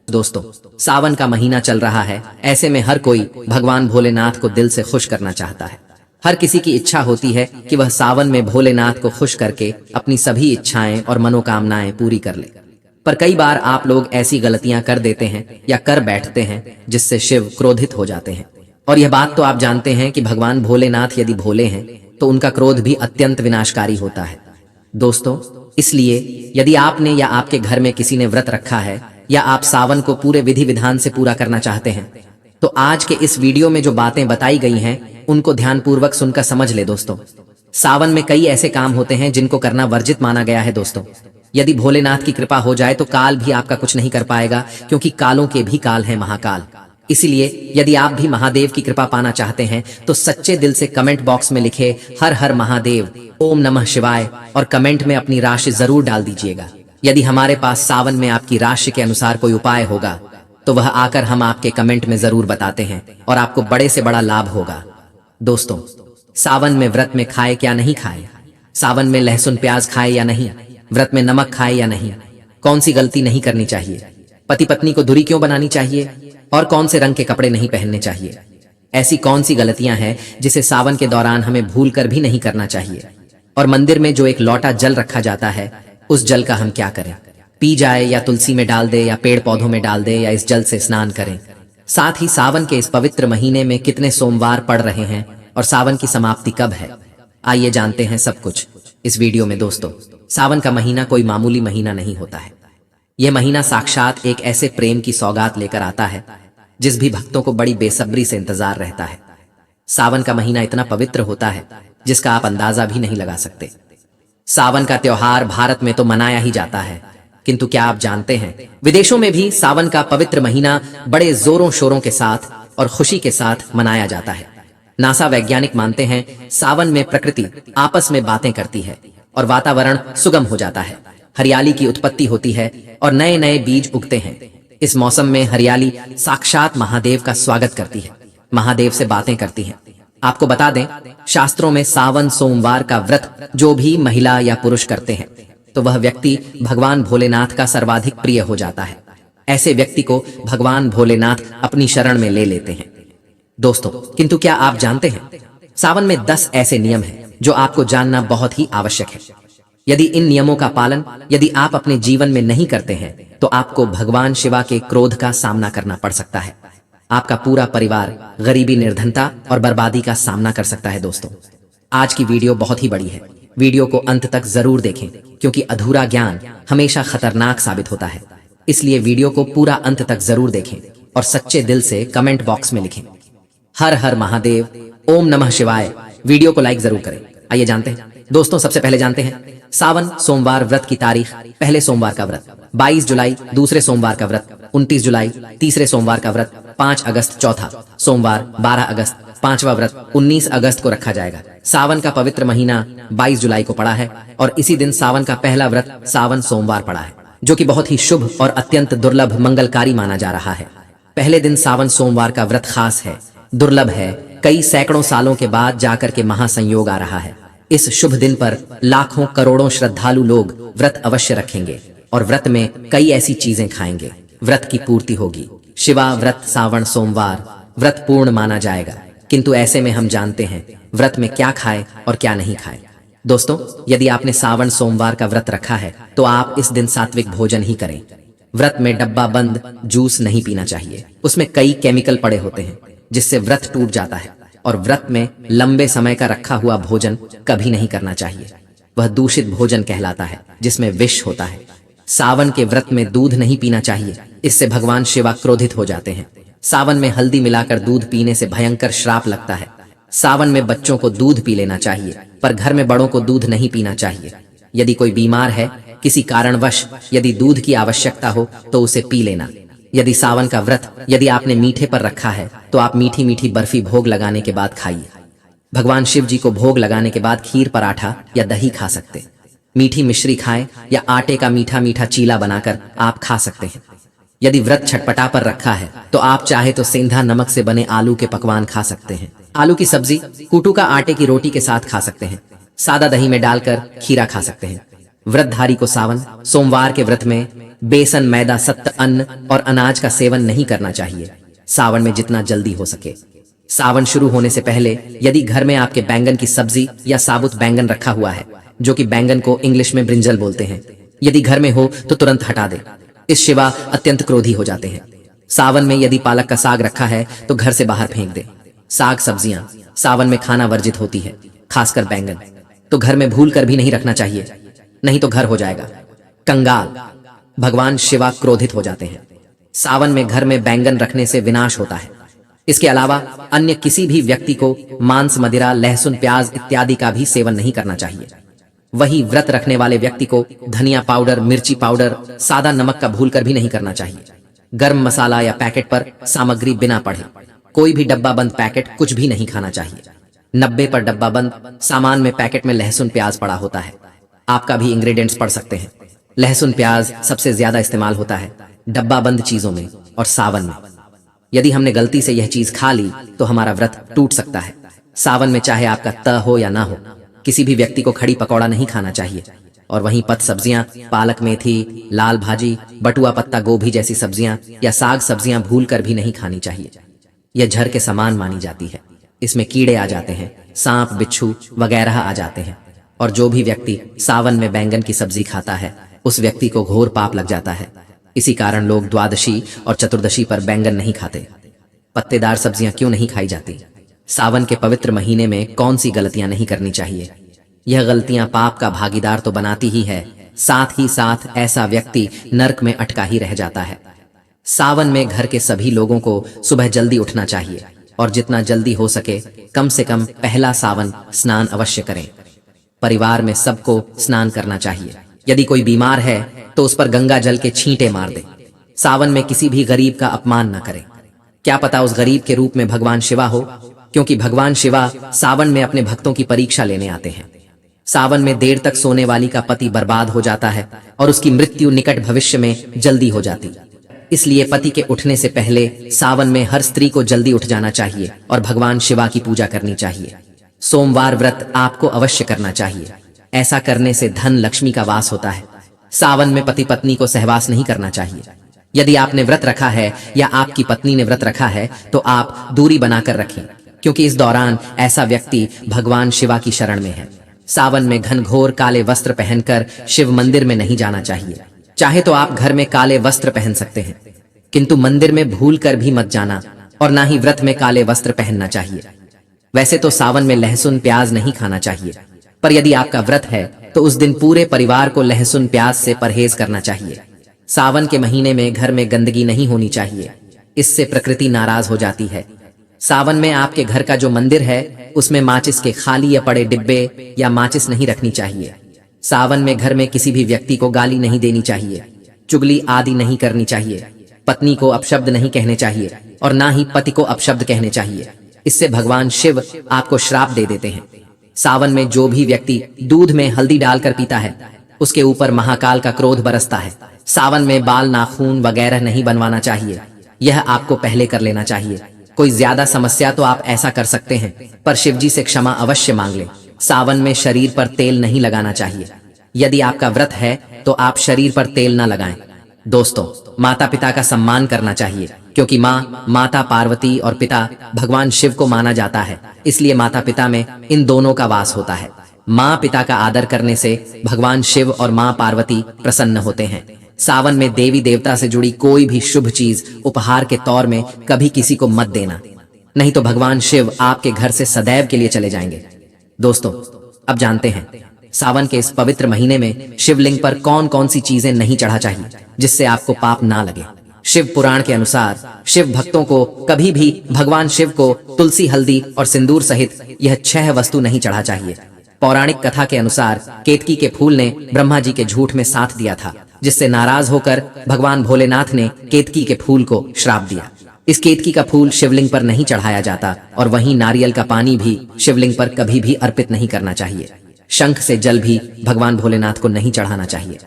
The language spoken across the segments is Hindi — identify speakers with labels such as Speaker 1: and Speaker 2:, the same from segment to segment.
Speaker 1: दोस्तों, सावन का महीना चल रहा है। ऐसे में हर कोई भगवान भोलेनाथ को दिल से खुश करना चाहता है। हर किसी की इच्छा होती है कि वह सावन में भोलेनाथ को खुश करके अपनी सभी इच्छाएं और मनोकामनाएं पूरी कर ले। पर कई बार आप लोग ऐसी गलतियां कर देते हैं या कर बैठते हैं जिससे शिव क्रोधित हो जाते हैं। और यह बात तो आप जानते हैं कि भगवान भोलेनाथ यदि भोले हैं तो उनका क्रोध भी अत्यंत विनाशकारी होता है। दोस्तों, इसलिए यदि आपने या आपके घर में किसी ने व्रत रखा है या आप सावन को पूरे विधि विधान से पूरा करना चाहते हैं तो आज के इस वीडियो में जो बातें बताई गई हैं उनको ध्यानपूर्वक सुनकर समझ ले। दोस्तों, सावन में कई ऐसे काम होते हैं जिनको करना वर्जित माना गया है। दोस्तों, यदि भोलेनाथ की कृपा हो जाए तो काल भी आपका कुछ नहीं कर पाएगा, क्योंकि कालों के भी काल है महाकाल। इसलिए यदि आप भी महादेव की कृपा पाना चाहते हैं तो सच्चे दिल से कमेंट बॉक्स में लिखे हर हर महादेव, ओम नमः शिवाय और कमेंट में अपनी राशि जरूर डाल दीजिएगा। यदि हमारे पास सावन में आपकी राशि के अनुसार कोई उपाय होगा तो वह आकर हम आपके कमेंट में जरूर बताते हैं और आपको बड़े से बड़ा लाभ होगा। दोस्तों, सावन में व्रत में खाए क्या नहीं खाए, सावन में लहसुन प्याज खाए या नहीं, व्रत में नमक खाए या नहीं, कौन सी गलती नहीं करनी चाहिए, पति पत्नी को दूरी क्यों बनानी चाहिए और कौन से रंग के कपड़े नहीं पहनने चाहिए, ऐसी कौन सी गलतियां हैं जिसे सावन के दौरान हमें भूल कर भी नहीं करना चाहिए। और मंदिर में जो एक लोटा जल रखा जाता है उस जल का हम क्या करें, पी जाए या तुलसी में डाल दे या पेड़ पौधों में डाल दे या इस जल से स्नान करें। साथ ही सावन के इस पवित्र महीने में कितने सोमवार पड़ रहे हैं और सावन की समाप्ति कब है, आइए जानते हैं सब कुछ इस वीडियो में। दोस्तों, सावन का महीना कोई मामूली महीना नहीं होता है। यह महीना साक्षात एक ऐसे प्रेम की सौगात लेकर आता है जिस भी भक्तों को बड़ी बेसब्री से इंतजार रहता है। सावन का महीना इतना पवित्र होता है जिसका आप अंदाजा भी नहीं लगा सकते। सावन का त्योहार भारत में तो मनाया ही जाता है, किंतु क्या आप जानते हैं विदेशों में भी सावन का पवित्र महीना बड़े जोरों शोरों के साथ और खुशी के साथ मनाया जाता है। नासा वैज्ञानिक मानते हैं सावन में प्रकृति आपस में बातें करती है और वातावरण सुगम हो जाता है, हरियाली की उत्पत्ति होती है और नए नए बीज उगते हैं। इस मौसम में हरियाली साक्षात महादेव का स्वागत करती है, महादेव से बातें करती है। आपको बता दें, शास्त्रों में सावन सोमवार का व्रत जो भी महिला या पुरुष करते हैं तो वह व्यक्ति भगवान भोलेनाथ का सर्वाधिक प्रिय हो जाता है। ऐसे व्यक्ति को भगवान भोलेनाथ अपनी शरण में ले लेते हैं। दोस्तों, किंतु क्या आप जानते हैं सावन में 10 ऐसे नियम हैं जो आपको जानना बहुत ही आवश्यक है। यदि इन नियमों का पालन यदि आप अपने जीवन में नहीं करते हैं तो आपको भगवान शिवा के क्रोध का सामना करना पड़ सकता है। आपका पूरा परिवार गरीबी, निर्धनता और बर्बादी का सामना कर सकता है। दोस्तों, आज की वीडियो बहुत ही बड़ी है, वीडियो को अंत तक जरूर देखें, क्योंकि अधूरा ज्ञान हमेशा खतरनाक साबित होता है। इसलिए वीडियो को पूरा अंत तक जरूर देखें और सच्चे दिल से कमेंट बॉक्स में लिखें हर हर महादेव, ओम नमः शिवाय। वीडियो को लाइक जरूर करें। आइए जानते हैं। दोस्तों, सबसे पहले जानते हैं सावन सोमवार व्रत की तारीख। पहले सोमवार का व्रत 22 जुलाई, दूसरे सोमवार का व्रत 29 जुलाई, तीसरे सोमवार का व्रत 5 अगस्त, चौथा सोमवार 12 अगस्त, पांचवा व्रत 19 अगस्त को रखा जाएगा। सावन का पवित्र महीना 22 जुलाई को पड़ा है और इसी दिन सावन का पहला व्रत सावन सोमवार पड़ा है, जो कि बहुत ही शुभ और अत्यंत दुर्लभ मंगलकारी माना जा रहा है। पहले दिन सावन सोमवार का व्रत खास है, दुर्लभ है, कई सैकड़ों सालों के बाद जाकर के महासंयोग आ रहा है। इस शुभ दिन पर लाखों करोड़ों श्रद्धालु लोग व्रत अवश्य रखेंगे और व्रत में कई ऐसी चीजें खाएंगे, व्रत की पूर्ति होगी। शिवा व्रत सावन सोमवार व्रत पूर्ण माना जाएगा, किंतु ऐसे में हम जानते हैं व्रत में क्या खाए और क्या नहीं खाए। दोस्तों, यदि आपने सावन सोमवार का व्रत रखा है तो आप इस दिन सात्विक भोजन ही करें। व्रत में डब्बा बंद जूस नहीं पीना चाहिए, उसमें कई केमिकल पड़े होते हैं जिससे व्रत टूट जाता है। और व्रत में लंबे समय का रखा हुआ भोजन कभी नहीं करना चाहिए, वह दूषित भोजन कहलाता है जिसमें विष होता है। सावन के व्रत में दूध नहीं पीना चाहिए, इससे भगवान शिवा क्रोधित हो जाते हैं। सावन में हल्दी मिलाकर दूध पीने से भयंकर श्राप लगता है। सावन में बच्चों को दूध पी लेना चाहिए, पर घर में बड़ों को दूध नहीं पीना चाहिए। यदि कोई बीमार है, किसी कारणवश यदि दूध की आवश्यकता हो तो उसे पी लेना। यदि सावन का व्रत यदि आपने मीठे पर रखा है तो आप मीठी मीठी बर्फी भोग लगाने के बाद खाइए। भगवान शिव जी को भोग लगाने के बाद खीर, पराठा या दही खा सकते। मीठी मिश्री खाएं या आटे का मीठा मीठा चीला बनाकर आप खा सकते हैं। यदि व्रत छटपटा पर रखा है तो आप चाहे तो सेंधा नमक से बने आलू के पकवान खा सकते हैं। आलू की सब्जी, कूटू का आटे की रोटी के साथ खा सकते हैं। सादा दही में डालकर खीरा खा सकते हैं। व्रतधारी को सावन सोमवार के व्रत में बेसन, मैदा, सत्त, अन्न और अनाज का सेवन नहीं करना चाहिए सावन में जितना जल्दी हो सके। सावन शुरू होने से पहले यदि घर में आपके बैंगन की सब्जी या साबुत बैंगन रखा हुआ है, जो कि बैंगन को इंग्लिश में ब्रिंजल बोलते हैं, यदि घर में हो तो तुरंत हटा दे। इस शिवा अत्यंत क्रोधी हो जाते हैं। सावन में यदि पालक का साग रखा है तो घर से बाहर फेंक दे। साग सब्जियां सावन में खाना वर्जित होती है, खासकर बैंगन तो घर में भूल कर भी नहीं रखना चाहिए, नहीं तो घर हो जाएगा कंगाल। भगवान शिवा क्रोधित हो जाते हैं। सावन में घर में बैंगन रखने से विनाश होता है। इसके अलावा अन्य किसी भी व्यक्ति को मांस, मदिरा, लहसुन, प्याज इत्यादि का भी सेवन नहीं करना चाहिए। वही व्रत रखने वाले व्यक्ति को धनिया पाउडर, मिर्ची पाउडर, सादा नमक का भूल कर भी नहीं करना चाहिए। गर्म मसाला या पैकेट पर सामग्री बिना पढ़े कोई भी डब्बा बंद पैकेट कुछ भी नहीं खाना चाहिए। 90 पर डब्बा बंद सामान में पैकेट में लहसुन प्याज पड़ा होता है। आपका भी इंग्रेडिएंट्स पढ़ सकते हैं। लहसुन प्याज सबसे ज्यादा इस्तेमाल होता है डब्बा बंद चीजों में और सावन में। यदि हमने गलती से यह चीज खा ली तो हमारा व्रत टूट सकता है। सावन में चाहे आपका त हो या ना हो, किसी भी व्यक्ति को खड़ी पकौड़ा नहीं खाना चाहिए। और वहीं पत सब्जियां, पालक, मेथी, लाल भाजी, बटुआ, पत्ता गोभी जैसी सब्जियां या साग सब्जियां भूल कर भी नहीं खानी चाहिए। यह झर के समान मानी जाती है। इसमें कीड़े आ जाते हैं, सांप, बिच्छू वगैरह आ जाते हैं। और जो भी व्यक्ति सावन में बैंगन की सब्जी खाता है उस व्यक्ति को घोर पाप लग जाता है। इसी कारण लोग द्वादशी और चतुर्दशी पर बैंगन नहीं खाते। पत्तेदार सब्जियां क्यों नहीं खाई जाती? सावन के पवित्र महीने में कौन सी गलतियां नहीं करनी चाहिए? यह गलतियां पाप का भागीदार तो बनाती ही है, साथ ही साथ ऐसा व्यक्ति नरक में अटका ही रह जाता है। सावन में घर के सभी लोगों को सुबह जल्दी उठना चाहिए और जितना जल्दी हो सके कम से कम पहला सावन स्नान अवश्य करें। परिवार में सबको स्नान करना चाहिए। यदि कोई बीमार है तो उस पर गंगा जल के छींटे मार दे। सावन में किसी भी गरीब का अपमान न करें। क्या पता उस गरीब के रूप में भगवान शिवा हो, क्योंकि भगवान शिवा सावन में अपने भक्तों की परीक्षा लेने आते हैं। सावन में देर तक सोने वाली का पति बर्बाद हो जाता है और उसकी मृत्यु निकट भविष्य में जल्दी हो जाती। इसलिए पति के उठने से पहले सावन में हर स्त्री को जल्दी उठ जाना चाहिए और भगवान शिवा की पूजा करनी चाहिए। सोमवार व्रत आपको अवश्य करना चाहिए। ऐसा करने से धन लक्ष्मी का वास होता है। सावन में पति पत्नी को सहवास नहीं करना चाहिए। यदि आपने व्रत रखा है या आपकी पत्नी ने व्रत रखा है तो आप दूरी बनाकर रखें, क्योंकि इस दौरान ऐसा व्यक्ति भगवान शिवा की शरण में है। सावन में घनघोर काले वस्त्र पहनकर शिव मंदिर में नहीं जाना चाहिए। चाहे तो आप घर में काले वस्त्र पहन सकते हैं, किंतु मंदिर में भूल कर भी मत जाना और ना ही व्रत में काले वस्त्र पहनना चाहिए। वैसे तो सावन में लहसुन प्याज नहीं खाना चाहिए, पर यदि आपका व्रत है तो उस दिन पूरे परिवार को लहसुन प्याज से परहेज करना चाहिए। सावन के महीने में घर में गंदगी नहीं होनी चाहिए, इससे प्रकृति नाराज हो जाती है। सावन में आपके घर का जो मंदिर है उसमें माचिस के खाली या पड़े डिब्बे या माचिस नहीं रखनी चाहिए। सावन में घर में किसी भी व्यक्ति को गाली नहीं देनी चाहिए, चुगली आदि नहीं करनी चाहिए। पत्नी को अपशब्द नहीं कहने चाहिए और ना ही पति को अपशब्द कहने चाहिए। इससे भगवान शिव आपको श्राप दे देते हैं। सावन में जो भी व्यक्ति दूध में हल्दी डालकर पीता है उसके ऊपर महाकाल का क्रोध बरसता है। सावन में बाल, नाखून वगैरह नहीं बनवाना चाहिए। यह आपको पहले कर लेना चाहिए। कोई ज्यादा समस्या तो आप ऐसा कर सकते हैं, पर शिवजी से क्षमा अवश्य मांग लें। सावन में शरीर पर तेल नहीं लगाना चाहिए। यदि आपका व्रत है तो आप शरीर पर तेल न लगाएं। दोस्तों, माता पिता का सम्मान करना चाहिए, क्योंकि माँ, माता पार्वती और पिता भगवान शिव को माना जाता है। इसलिए माता पिता में इन दोनों का वास होता है। माँ पिता का आदर करने से भगवान शिव और माँ पार्वती प्रसन्न होते हैं। सावन में देवी देवता से जुड़ी कोई भी शुभ चीज उपहार के तौर में कभी किसी को मत देना, नहीं तो भगवान शिव आपके घर से सदैव के लिए चले जाएंगे। दोस्तों, अब जानते हैं सावन के इस पवित्र महीने में शिवलिंग पर कौन कौन सी चीजें नहीं चढ़ा चाहिए जिससे आपको पाप ना लगे। शिव पुराण के अनुसार शिव भक्तों को कभी भी भगवान शिव को तुलसी, हल्दी और सिंदूर सहित यह 6 वस्तु नहीं चढ़ा चाहिए। पौराणिक कथा के अनुसार केतकी के फूल ने ब्रह्मा जी के झूठ में साथ दिया था, जिससे नाराज होकर भगवान भोलेनाथ ने केतकी के फूल को श्राप दिया। इस केतकी का फूल शिवलिंग पर नहीं चढ़ाया जाता और वहीं नारियल का पानी भी शिवलिंग पर कभी भी अर्पित नहीं करना चाहिए। शंख से जल भी भगवान भोलेनाथ को नहीं चढ़ाना चाहिए।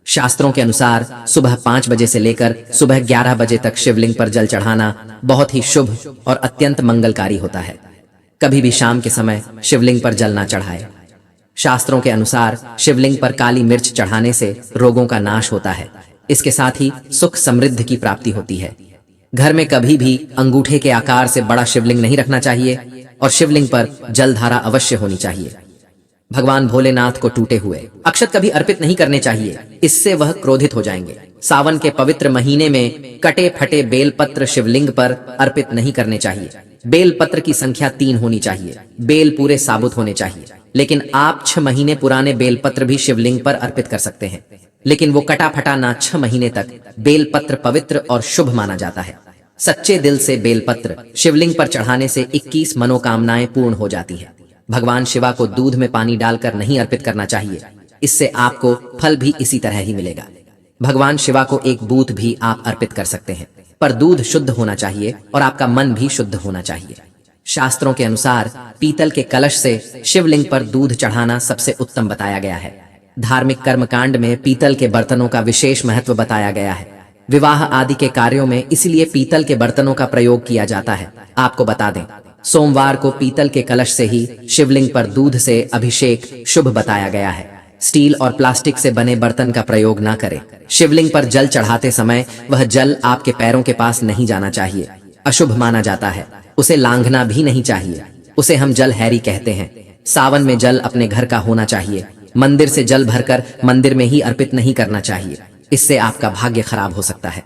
Speaker 1: शास्त्रों के अनुसार सुबह 5 बजे से लेकर सुबह 11 बजे तक शिवलिंग पर जल चढ़ाना बहुत ही शुभ और अत्यंत मंगलकारी होता है। कभी भी शाम के समय शिवलिंग पर जल ना चढ़ाए। शास्त्रों के अनुसार शिवलिंग पर काली मिर्च चढ़ाने से रोगों का नाश होता है। इसके साथ ही सुख समृद्धि की प्राप्ति होती है। घर में कभी भी अंगूठे के आकार से बड़ा शिवलिंग नहीं रखना चाहिए और शिवलिंग पर जलधारा अवश्य होनी चाहिए। भगवान भोलेनाथ को टूटे हुए अक्षत कभी अर्पित नहीं करने चाहिए, इससे वह क्रोधित हो जाएंगे। सावन के पवित्र महीने में कटे फटे बेलपत्र शिवलिंग पर अर्पित नहीं करने चाहिए। बेलपत्र की संख्या 3 होनी चाहिए। बेल पूरे साबुत होने चाहिए, लेकिन आप 6 महीने पुराने बेलपत्र भी शिवलिंग पर अर्पित कर सकते हैं, लेकिन वो कटा फटा ना। 6 महीने तक बेलपत्र पवित्र और शुभ माना जाता है। सच्चे दिल से बेलपत्र शिवलिंग पर चढ़ाने से 21 मनोकामनाएं पूर्ण हो जाती है। भगवान शिवा को दूध में पानी डालकर नहीं अर्पित करना चाहिए, इससे आपको फल भी इसी तरह ही मिलेगा। भगवान शिवा को एक बूथ भी आप अर्पित कर सकते हैं, पर दूध शुद्ध होना चाहिए और आपका मन भी शुद्ध होना चाहिए। शास्त्रों के अनुसार पीतल के कलश से शिवलिंग पर दूध चढ़ाना सबसे उत्तम बताया गया है। धार्मिक कर्मकांड में पीतल के बर्तनों का विशेष महत्व बताया गया है। विवाह आदि के कार्यों में इसलिए पीतल के बर्तनों का प्रयोग किया जाता है। आपको बता दें, सोमवार को पीतल के कलश से ही शिवलिंग पर दूध से अभिषेक शुभ बताया गया है। स्टील और प्लास्टिक से बने बर्तन का प्रयोग ना करें। शिवलिंग पर जल चढ़ाते समय वह जल आपके पैरों के पास नहीं जाना चाहिए, अशुभ माना जाता है। उसे लांघना भी नहीं चाहिए, उसे हम जल हैरी कहते हैं। सावन में जल अपने घर का होना चाहिए। मंदिर से जल भरकर मंदिर में ही अर्पित नहीं करना चाहिए, इससे आपका भाग्य खराब हो सकता है।